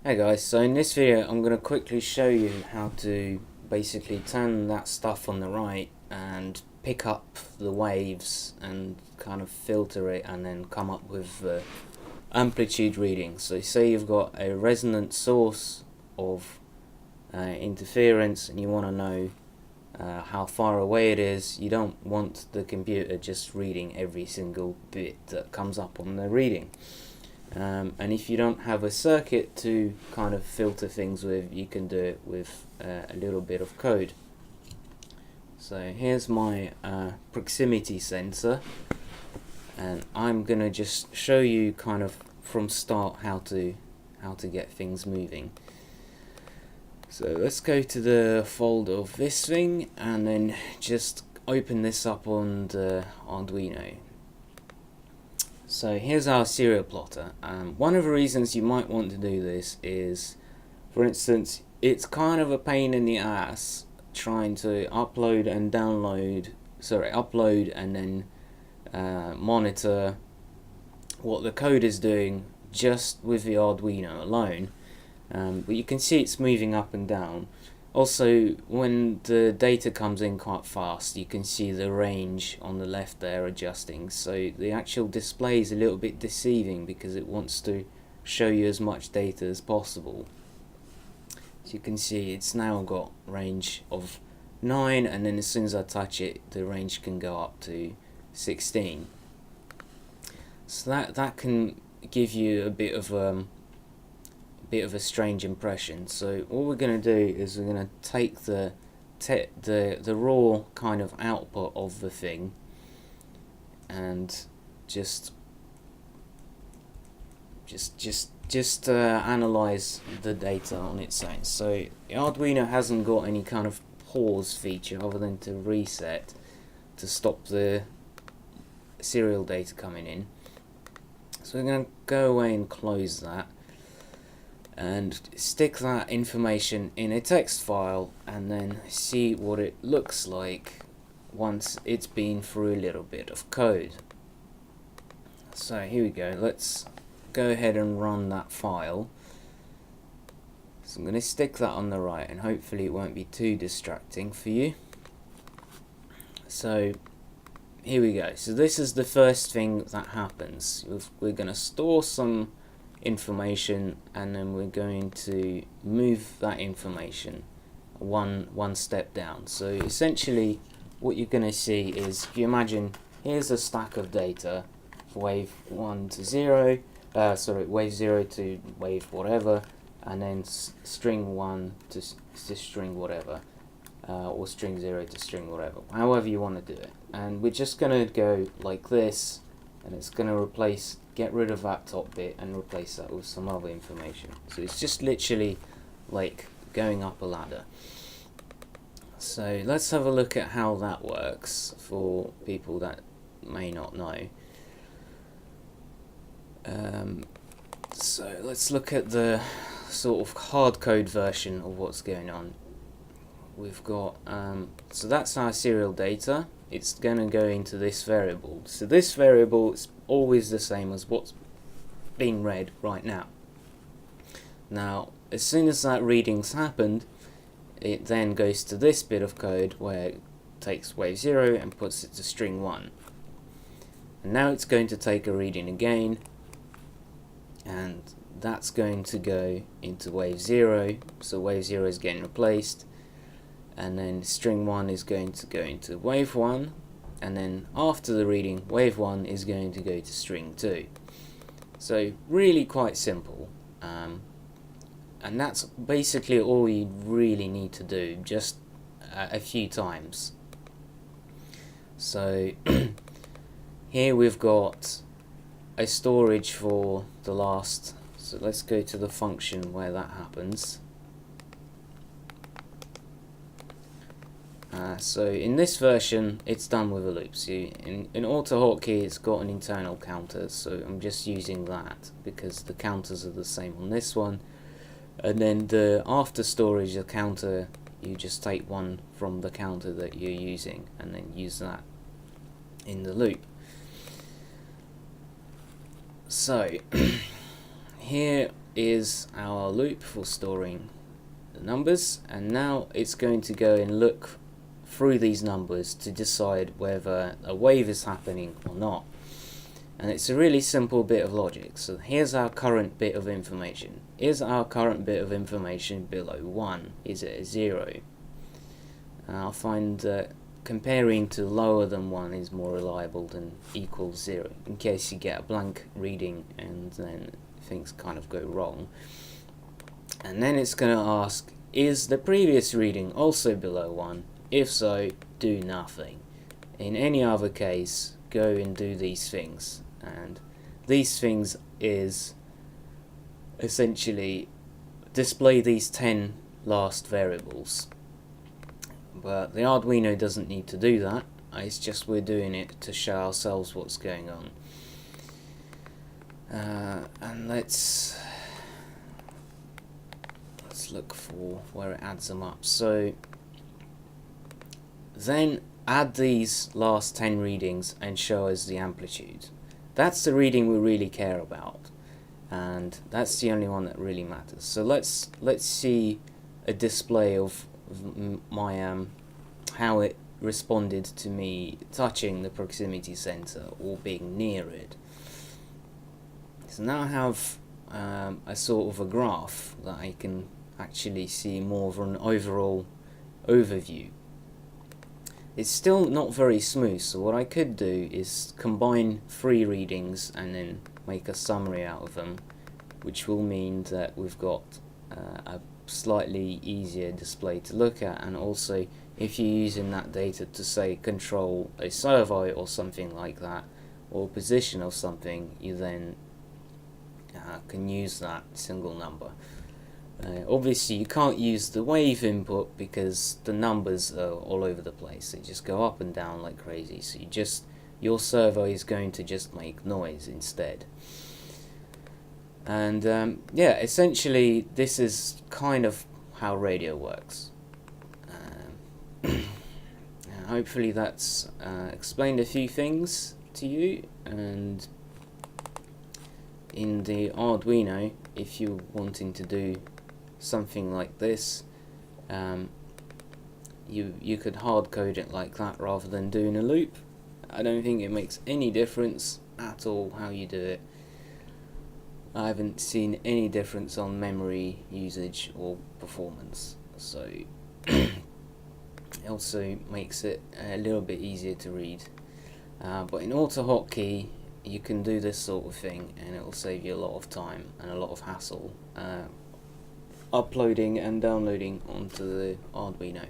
Hey guys, so in this video I'm going to quickly show you how to basically turn that stuff on the right and pick up the waves and kind of filter it and then come up with amplitude readings. So say you've got a resonant source of interference and you want to know how far away it is. You don't want the computer just reading every single bit that comes up on the reading. And if you don't have a circuit to kind of filter things with, you can do it with a little bit of code. So here's my proximity sensor, and I'm gonna just show you kind of from start how to get things moving. So let's go to the folder of this thing and then just open this up on the Arduino. So here's our serial plotter. One of the reasons you might want to do this is, for instance, it's kind of a pain in the ass trying to upload and then monitor what the code is doing just with the Arduino alone. But you can see it's moving up and down. Also, when the data comes in quite fast, you can see the range on the left there adjusting. So the actual display is a little bit deceiving because it wants to show you as much data as possible. So you can see it's now got range of 9, and then as soon as I touch it, the range can go up to 16. So that can give you a bit of a strange impression. So all we're going to do is we're going to take the raw kind of output of the thing and just analyze the data on its own. So the Arduino hasn't got any kind of pause feature other than to reset to stop the serial data coming in. So we're going to go away and close that and stick that information in a text file and then see what it looks like once it's been through a little bit of code. So here we go, let's go ahead and run that file. So I'm going to stick that on the right and hopefully it won't be too distracting for you. So here we go, so this is the first thing that happens. We're going to store some information and then we're going to move that information one step down. So essentially what you're going to see is, if you imagine here's a stack of data, wave 1 to 0, wave 0 to wave whatever, and then string 1 to string whatever, or string 0 to string whatever, however you want to do it. And we're just going to go like this, and it's going to get rid of that top bit and replace that with some other information. So it's just literally like going up a ladder. So let's have a look at how that works for people that may not know. So let's look at the sort of hard code version of what's going on. We've got so that's our serial data. It's going to go into this variable. So this variable is always the same as what's being read right now. Now, as soon as that reading's happened, it then goes to this bit of code where it takes wave 0 and puts it to string 1. And now it's going to take a reading again, and that's going to go into wave 0. So wave 0 is getting replaced, and then string 1 is going to go into wave 1, and then after the reading, wave 1 is going to go to string 2. So really quite simple, and that's basically all you really need to do, just a few times. So here we've got a storage for the last, so let's go to the function where that happens. So in this version it's done with a loop. So in Autohotkey it's got an internal counter, so I'm just using that because the counters are the same on this one. And then the after storage, the counter, you just take one from the counter that you're using and then use that in the loop. So here is our loop for storing the numbers, and now it's going to go and look through these numbers to decide whether a wave is happening or not. And it's a really simple bit of logic. So here's our current bit of information. Is our current bit of information below 1? Is it a 0? I'll find that comparing to lower than 1 is more reliable than equals 0, in case you get a blank reading and then things kind of go wrong. And then it's going to ask, is the previous reading also below 1? If so, do nothing. In any other case, go and do these things. And these things is essentially display these 10 last variables. But the Arduino doesn't need to do that. It's just we're doing it to show ourselves what's going on. And let's look for where it adds them up. So then add these last 10 readings and show us the amplitude. That's the reading we really care about, and that's the only one that really matters. So let's see a display of my how it responded to me touching the proximity sensor or being near it. So now I have a sort of a graph that I can actually see more of an overall overview. It's still not very smooth, so what I could do is combine 3 readings and then make a summary out of them, which will mean that we've got a slightly easier display to look at. And also, if you're using that data to say control a servo or something like that, or position of something, you then can use that single number. Obviously you can't use the wave input because the numbers are all over the place. They just go up and down like crazy, so your servo is going to just make noise instead. And yeah, essentially this is kind of how radio works. Hopefully that's explained a few things to you. And in the Arduino, if you're wanting to do something like this, you could hard code it like that rather than doing a loop. I don't think it makes any difference at all how you do it. I haven't seen any difference on memory usage or performance, so it also makes it a little bit easier to read. But in Autohotkey you can do this sort of thing, and it will save you a lot of time and a lot of hassle uploading and downloading onto the Arduino.